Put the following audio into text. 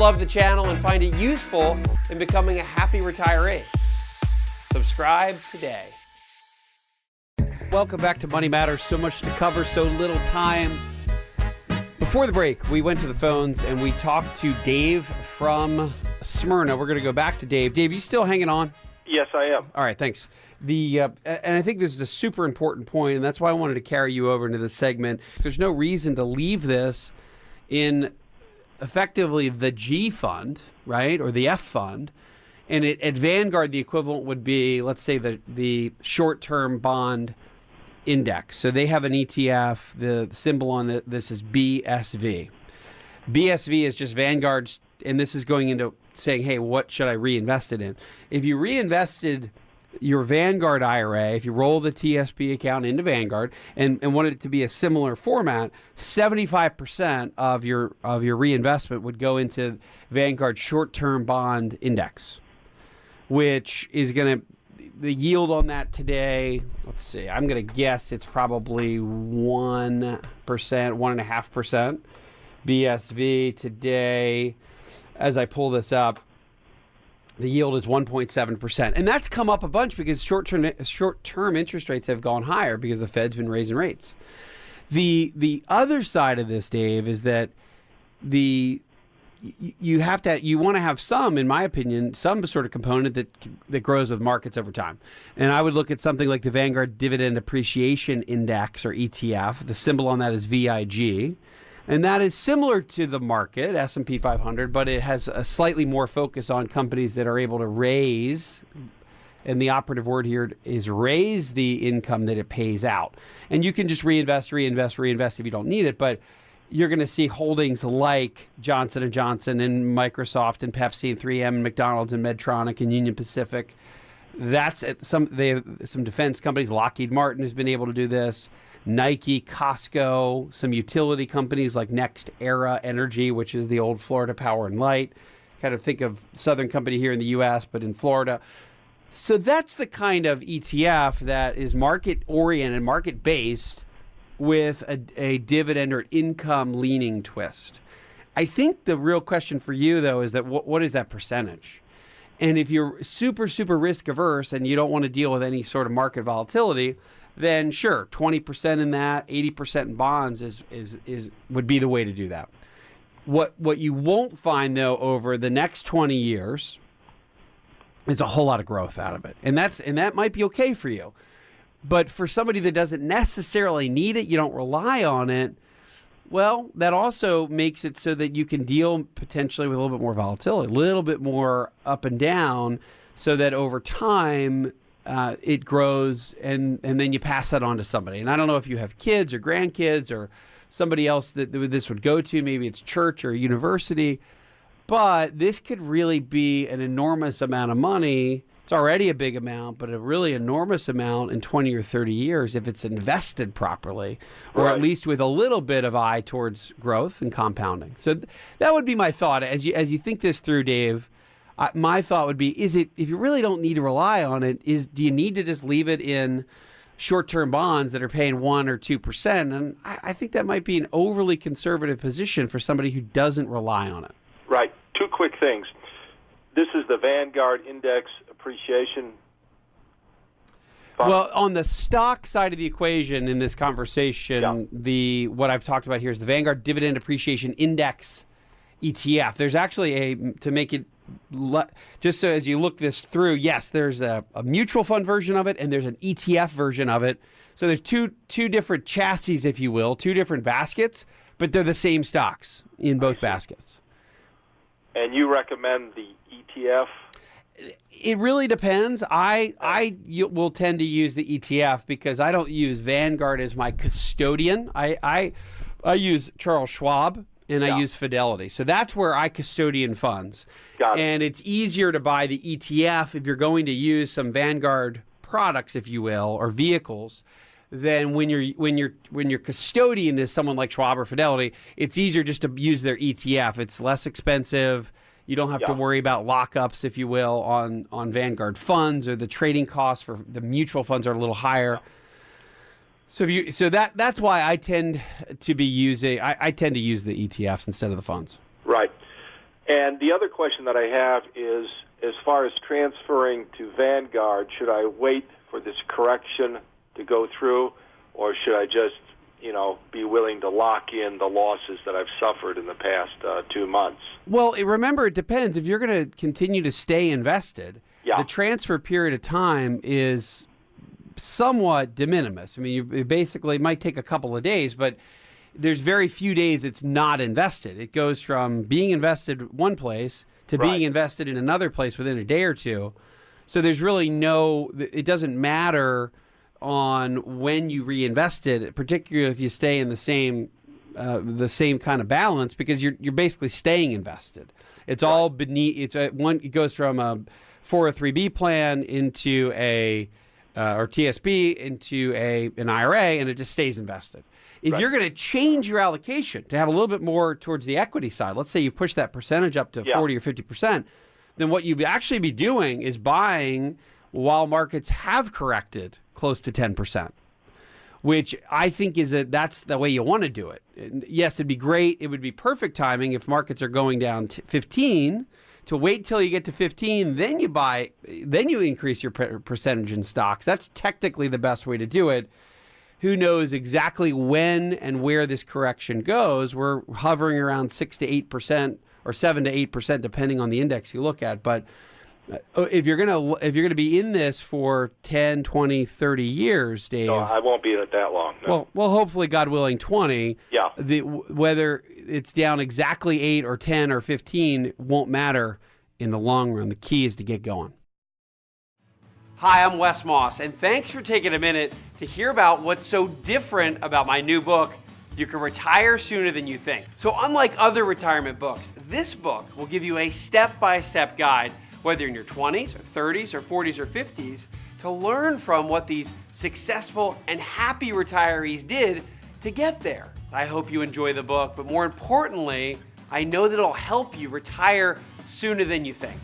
love the channel and find it useful in becoming a happy retiree. Subscribe today. Welcome back to Money Matters. So much to cover, so little time. Before the break, we went to the phones and we talked to Dave from Smyrna. We're going to go back to Dave. Dave, you still hanging on? Yes, I am. All right, thanks. And I think this is a super important point, and that's why I wanted to carry you over into this segment. There's no reason to leave this in effectively the G fund, right, or the F fund. And at Vanguard, the equivalent would be, let's say, the short-term bond index. So they have an ETF. The symbol on this is BSV. BSV is just Vanguard's, and this is going into saying, hey, what should I reinvest it in? If you reinvested your Vanguard IRA, if you roll the TSP account into Vanguard and wanted it to be a similar format, 75% of your reinvestment would go into Vanguard short-term bond index, which is going to, the yield on that today, let's see, I'm going to guess it's probably 1%, 1.5%. BSV today, as I pull this up, the yield is 1.7%. And that's come up a bunch because short-term interest rates have gone higher because the Fed's been raising rates. The other side of this, Dave, is that you want to have some, in my opinion, some sort of component that grows with markets over time. And I would look at something like the Vanguard Dividend Appreciation Index, or ETF. The symbol on that is VIG. And that is similar to the market, S&P 500, but it has a slightly more focus on companies that are able to raise, and the operative word here is raise the income that it pays out. And you can just reinvest if you don't need it, but you're going to see holdings like Johnson & Johnson and Microsoft and Pepsi and 3M and McDonald's and Medtronic and Union Pacific. That's they have some defense companies. Lockheed Martin has been able to do this. Nike, Costco, some utility companies like NextEra Energy, which is the old Florida Power and Light. Kind of think of Southern Company here in the U.S., but in Florida. So that's the kind of ETF that is market-oriented, market-based, with a dividend or income-leaning twist. I think the real question for you, though, is that what is that percentage? And if you're super, super risk-averse and you don't want to deal with any sort of market volatility, then sure, 20% in that, 80% in bonds would be the way to do that. What you won't find, though, over the next 20 years is a whole lot of growth out of it. And that might be okay for you. But for somebody that doesn't necessarily need it, you don't rely on it, well, that also makes it so that you can deal potentially with a little bit more volatility, a little bit more up and down, so that over time it grows and then you pass that on to somebody. And I don't know if you have kids or grandkids or somebody else that this would go to, maybe it's church or university, but this could really be an enormous amount of money. It's already a big amount, but a really enormous amount in 20 or 30 years if it's invested properly, or right, at least with a little bit of eye towards growth and compounding. So that would be my thought. As you think this through, Dave, my thought would be, if you really don't need to rely on it, do you need to just leave it in short-term bonds that are paying 1 or 2%? And I think that might be an overly conservative position for somebody who doesn't rely on it. Right. Two quick things. This is the Vanguard Index Appreciation Fund. Well, on the stock side of the equation in this conversation, what I've talked about here is the Vanguard Dividend Appreciation Index ETF. There's actually to make it, just so as you look this through, yes, there's a mutual fund version of it and there's an ETF version of it. So there's two different chassis, if you will, two different baskets, but they're the same stocks in both baskets. And you recommend the ETF? It really depends. I will tend to use the ETF because I don't use Vanguard as my custodian. I use Charles Schwab and I use Fidelity. So that's where I custodian funds. Got it. And it's easier to buy the ETF if you're going to use some Vanguard products, if you will, or vehicles. Then when your custodian is someone like Schwab or Fidelity, it's easier just to use their ETF. It's less expensive. You don't have to worry about lockups, if you will, on Vanguard funds, or the trading costs for the mutual funds are a little higher. So that's why I tend to be using I tend to use the ETFs instead of the funds. Right. And the other question that I have is, as far as transferring to Vanguard, should I wait for this correction to go through, or should I just, be willing to lock in the losses that I've suffered in the past 2 months? Well, remember, it depends. If you're going to continue to stay invested, Yeah. the transfer period of time is somewhat de minimis. I mean, it might take a couple of days, but there's very few days it's not invested. It goes from being invested one place to Right. being invested in another place within a day or two. So there's really it doesn't matter on when you reinvest it, particularly if you stay in the same kind of balance, because you're basically staying invested. It's all beneath. It goes from a 403B plan into or TSP into an IRA, and it just stays invested. If you're going to change your allocation to have a little bit more towards the equity side, let's say you push that percentage up to 40 or 50%, then what you'd actually be doing is buying while markets have corrected close to 10%, which I think that's the way you want to do it. And yes, it'd be great. It would be perfect timing if markets are going down 15 to wait till you get to 15, then you buy, then you increase your percentage in stocks. That's technically the best way to do it. Who knows exactly when and where this correction goes? We're hovering around 6 to 8% or 7 to 8%, depending on the index you look at. But if you're gonna be in this for 10, 20, 30 years, Dave. No, I won't be in it that long. No. Well, hopefully, God willing, 20. Yeah. Whether it's down exactly 8 or 10 or 15 won't matter in the long run. The key is to get going. Hi, I'm Wes Moss, and thanks for taking a minute to hear about what's so different about my new book, You Can Retire Sooner Than You Think. So unlike other retirement books, this book will give you a step-by-step guide, whether in your 20s or 30s or 40s or 50s, to learn from what these successful and happy retirees did to get there. I hope you enjoy the book, but more importantly, I know that it'll help you retire sooner than you think.